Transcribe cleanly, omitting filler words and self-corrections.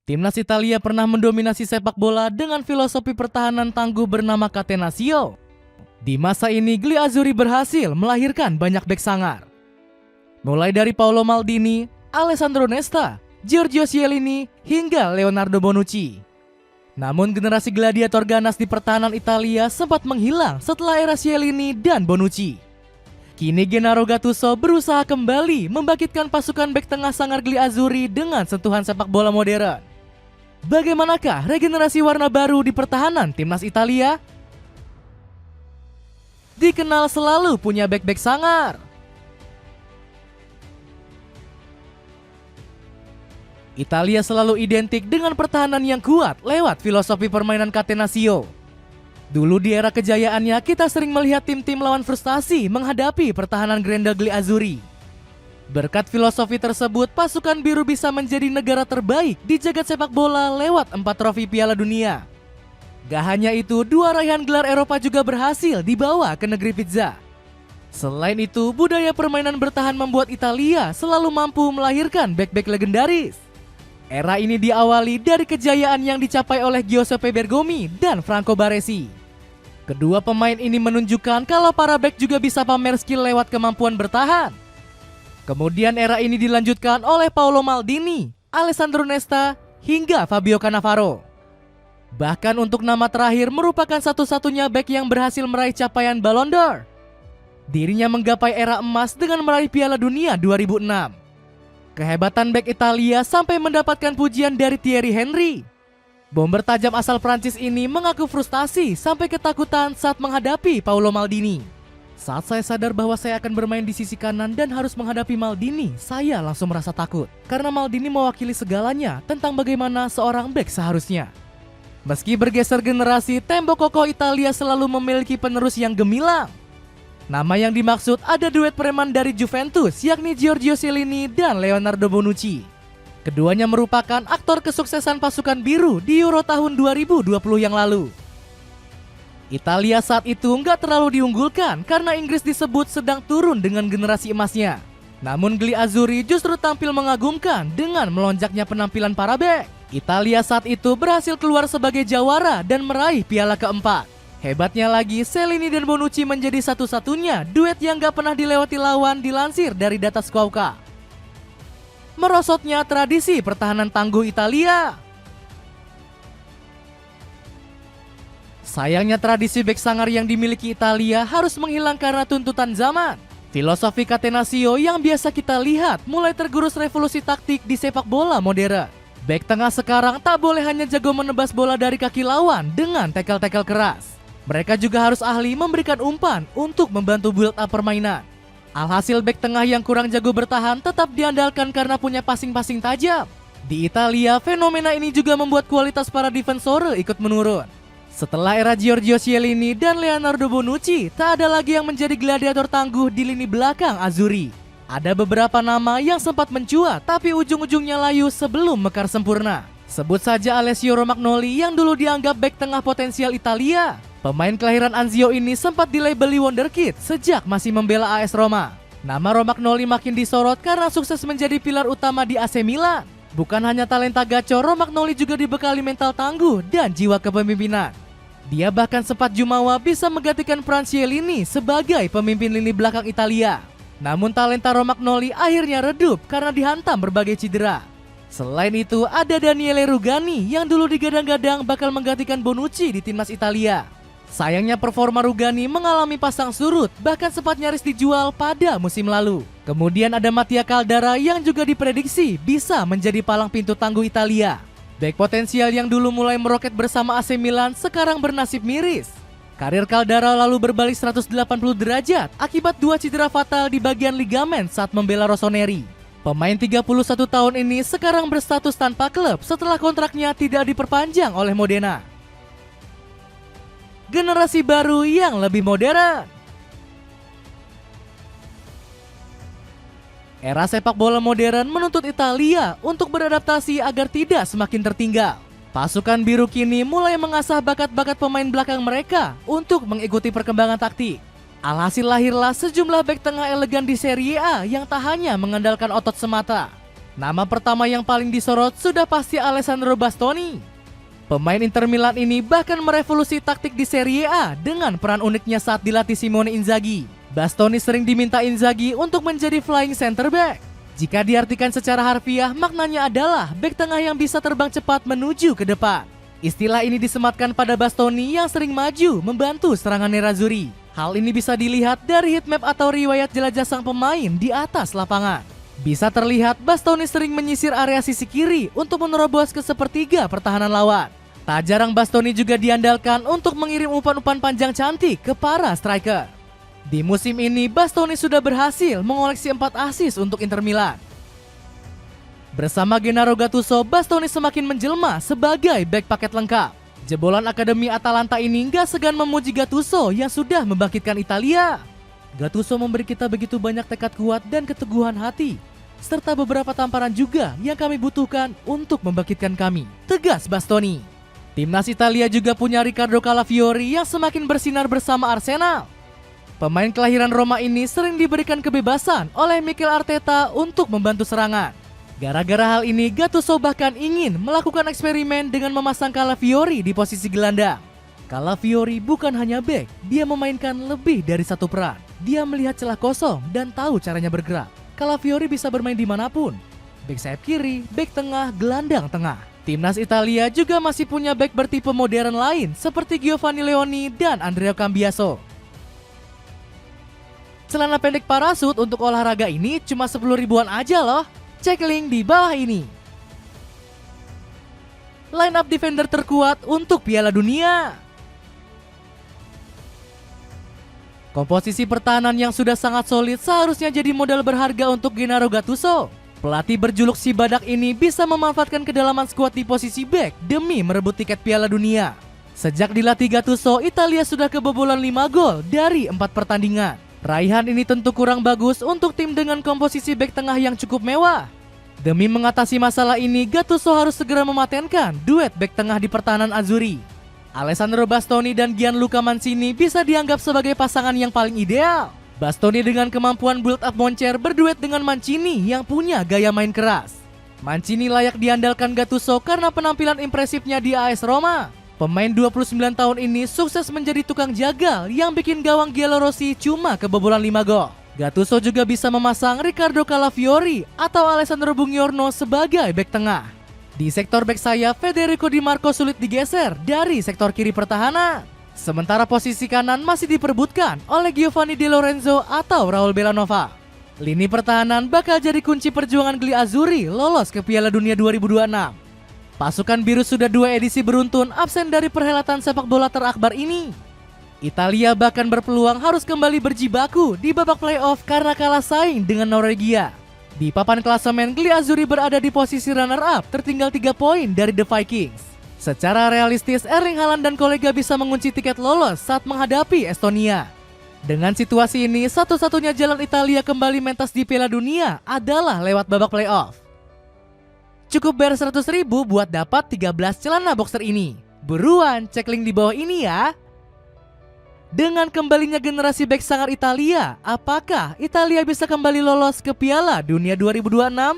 Timnas Italia pernah mendominasi sepak bola dengan filosofi pertahanan tangguh bernama Catenaccio. Di masa ini, Gli Azzurri berhasil melahirkan banyak bek sangar. Mulai dari Paolo Maldini, Alessandro Nesta, Giorgio Chiellini, hingga Leonardo Bonucci. Namun generasi gladiator ganas di pertahanan Italia sempat menghilang setelah era Chiellini dan Bonucci. Kini Gennaro Gattuso berusaha kembali membangkitkan pasukan bek tengah sangar Gli Azzurri dengan sentuhan sepak bola modern. Bagaimanakah regenerasi warna baru di pertahanan timnas Italia? Dikenal selalu punya bek-bek sangar. Italia selalu identik dengan pertahanan yang kuat lewat filosofi permainan Catenaccio. Dulu di era kejayaannya kita sering melihat tim-tim lawan frustasi menghadapi pertahanan Grande Gli Azzurri. Berkat filosofi tersebut, pasukan biru bisa menjadi negara terbaik di jagat sepak bola lewat 4 trofi Piala Dunia. Gak hanya itu, 2 raihan gelar Eropa juga berhasil dibawa ke negeri pizza. Selain itu, budaya permainan bertahan membuat Italia selalu mampu melahirkan bek-bek legendaris. Era ini diawali dari kejayaan yang dicapai oleh Giuseppe Bergomi dan Franco Baresi. Kedua pemain ini menunjukkan kalau para bek juga bisa pamer skill lewat kemampuan bertahan. Kemudian era ini dilanjutkan oleh Paolo Maldini, Alessandro Nesta, hingga Fabio Cannavaro. Bahkan untuk nama terakhir merupakan satu-satunya bek yang berhasil meraih capaian Ballon d'Or. Dirinya menggapai era emas dengan meraih Piala Dunia 2006. Kehebatan bek Italia sampai mendapatkan pujian dari Thierry Henry. Bomber tajam asal Prancis ini mengaku frustasi sampai ketakutan saat menghadapi Paolo Maldini. Saat saya sadar bahwa saya akan bermain di sisi kanan dan harus menghadapi Maldini, saya langsung merasa takut. Karena Maldini mewakili segalanya tentang bagaimana seorang bek seharusnya. Meski bergeser generasi, tembok kokoh Italia selalu memiliki penerus yang gemilang. Nama yang dimaksud ada duet preman dari Juventus, yakni Giorgio Chiellini dan Leonardo Bonucci. Keduanya merupakan aktor kesuksesan pasukan biru di Euro tahun 2020 yang lalu. Italia saat itu nggak terlalu diunggulkan karena Inggris disebut sedang turun dengan generasi emasnya. Namun Gli Azzurri justru tampil mengagumkan dengan melonjaknya penampilan para bek. Italia saat itu berhasil keluar sebagai jawara dan meraih piala keempat. Hebatnya lagi, Chiellini dan Bonucci menjadi satu-satunya duet yang nggak pernah dilewati lawan dilansir dari data Squawka. Merosotnya tradisi pertahanan tangguh Italia. Sayangnya tradisi bek sangar yang dimiliki Italia harus menghilang karena tuntutan zaman. Filosofi Catenaccio yang biasa kita lihat mulai tergerus revolusi taktik di sepak bola modern. Bek tengah sekarang tak boleh hanya jago menebas bola dari kaki lawan dengan tackle-tackle keras. Mereka juga harus ahli memberikan umpan untuk membantu build up permainan. Alhasil bek tengah yang kurang jago bertahan tetap diandalkan karena punya passing-passing tajam. Di Italia, fenomena ini juga membuat kualitas para defensor ikut menurun. Setelah era Giorgio Chiellini dan Leonardo Bonucci, tak ada lagi yang menjadi gladiator tangguh di lini belakang Azzurri. Ada beberapa nama yang sempat mencuat, tapi ujung-ujungnya layu sebelum mekar sempurna. Sebut saja Alessio Romagnoli yang dulu dianggap bek tengah potensial Italia. Pemain kelahiran Anzio ini sempat dilabeli wonderkid sejak masih membela AS Roma. Nama Romagnoli makin disorot karena sukses menjadi pilar utama di AC Milan. Bukan hanya talenta gacor, Romagnoli juga dibekali mental tangguh dan jiwa kepemimpinan. Dia bahkan sempat jumawa bisa menggantikan peran Chiellini sebagai pemimpin lini belakang Italia. Namun talenta Romagnoli akhirnya redup karena dihantam berbagai cedera. Selain itu, ada Daniele Rugani yang dulu digadang-gadang bakal menggantikan Bonucci di timnas Italia. Sayangnya performa Rugani mengalami pasang surut, bahkan sempat nyaris dijual pada musim lalu. Kemudian ada Mattia Caldara yang juga diprediksi bisa menjadi palang pintu tangguh Italia. Bek potensial yang dulu mulai meroket bersama AC Milan sekarang bernasib miris. Karir Caldara lalu berbalik 180 derajat akibat 2 cedera fatal di bagian ligamen saat membela Rossoneri. Pemain 31 tahun ini sekarang berstatus tanpa klub setelah kontraknya tidak diperpanjang oleh Modena. Generasi baru yang lebih modern. Era sepak bola modern menuntut Italia untuk beradaptasi agar tidak semakin tertinggal. Pasukan biru kini mulai mengasah bakat-bakat pemain belakang mereka untuk mengikuti perkembangan taktik. Alhasil lahirlah sejumlah bek tengah elegan di Serie A yang tak hanya mengandalkan otot semata. Nama pertama yang paling disorot sudah pasti Alessandro Bastoni. Pemain Inter Milan ini bahkan merevolusi taktik di Serie A dengan peran uniknya saat dilatih Simone Inzaghi. Bastoni sering diminta Inzaghi untuk menjadi flying center back. Jika diartikan secara harfiah, maknanya adalah bek tengah yang bisa terbang cepat menuju ke depan. Istilah ini disematkan pada Bastoni yang sering maju membantu serangan Nerazzurri. Hal ini bisa dilihat dari heatmap atau riwayat jelajah sang pemain di atas lapangan. Bisa terlihat Bastoni sering menyisir area sisi kiri untuk menerobos ke sepertiga pertahanan lawan. Tak jarang Bastoni juga diandalkan untuk mengirim umpan-umpan panjang cantik ke para striker. Di musim ini Bastoni sudah berhasil mengoleksi 4 assist untuk Inter Milan. Bersama Gennaro Gattuso, Bastoni semakin menjelma sebagai bek paket lengkap. Jebolan Akademi Atalanta ini gak segan memuji Gattuso yang sudah membangkitkan Italia. Gattuso memberi kita begitu banyak tekad kuat dan keteguhan hati, serta beberapa tamparan juga yang kami butuhkan untuk membangkitkan kami, tegas Bastoni. Timnas Italia juga punya Riccardo Calafiori yang semakin bersinar bersama Arsenal. Pemain kelahiran Roma ini sering diberikan kebebasan oleh Mikel Arteta untuk membantu serangan. Gara-gara hal ini, Gattuso bahkan ingin melakukan eksperimen dengan memasang Calafiori di posisi gelandang. Calafiori bukan hanya bek, dia memainkan lebih dari satu peran. Dia melihat celah kosong dan tahu caranya bergerak. Calafiori bisa bermain dimanapun. Bek sayap kiri, bek tengah, gelandang tengah. Timnas Italia juga masih punya bek bertipe modern lain seperti Giovanni Leoni dan Andrea Cambiaso. Celana pendek parasut untuk olahraga ini cuma 10 ribuan aja loh. Cek link di bawah ini. Line up defender terkuat untuk Piala Dunia. Komposisi pertahanan yang sudah sangat solid seharusnya jadi modal berharga untuk Gennaro Gattuso. Pelatih berjuluk si badak ini bisa memanfaatkan kedalaman skuad di posisi bek demi merebut tiket Piala Dunia. Sejak dilatih Gattuso, Italia sudah kebobolan 5 gol dari 4 pertandingan. Raihan ini tentu kurang bagus untuk tim dengan komposisi bek tengah yang cukup mewah. Demi mengatasi masalah ini, Gattuso harus segera mematenkan duet bek tengah di pertahanan Azzurri. Alessandro Bastoni dan Gianluca Mancini bisa dianggap sebagai pasangan yang paling ideal. Bastoni dengan kemampuan build up moncer berduet dengan Mancini yang punya gaya main keras. Mancini layak diandalkan Gattuso karena penampilan impresifnya di AS Roma. Pemain 29 tahun ini sukses menjadi tukang jagal yang bikin gawang Giallorossi cuma kebobolan 5 gol. Gattuso juga bisa memasang Riccardo Calafiori atau Alessandro Bugnorno sebagai bek tengah. Di sektor bek sayap, Federico Di Marco sulit digeser dari sektor kiri pertahanan. Sementara posisi kanan masih diperebutkan oleh Giovanni Di Lorenzo atau Raul Bellanova. Lini pertahanan bakal jadi kunci perjuangan Gli Azzurri lolos ke Piala Dunia 2026. Pasukan biru sudah 2 edisi beruntun absen dari perhelatan sepak bola terakbar ini. Italia bahkan berpeluang harus kembali berjibaku di babak playoff karena kalah saing dengan Norwegia. Di papan klasemen, Gli Azzurri berada di posisi runner-up, tertinggal 3 poin dari The Vikings. Secara realistis, Erling Haaland dan kolega bisa mengunci tiket lolos saat menghadapi Estonia. Dengan situasi ini, satu-satunya jalan Italia kembali mentas di Piala Dunia adalah lewat babak playoff. Cukup bayar 100.000 buat dapat 13 celana boxer ini. Buruan cek link di bawah ini ya. Dengan kembalinya generasi bek sangar Italia, apakah Italia bisa kembali lolos ke Piala Dunia 2026?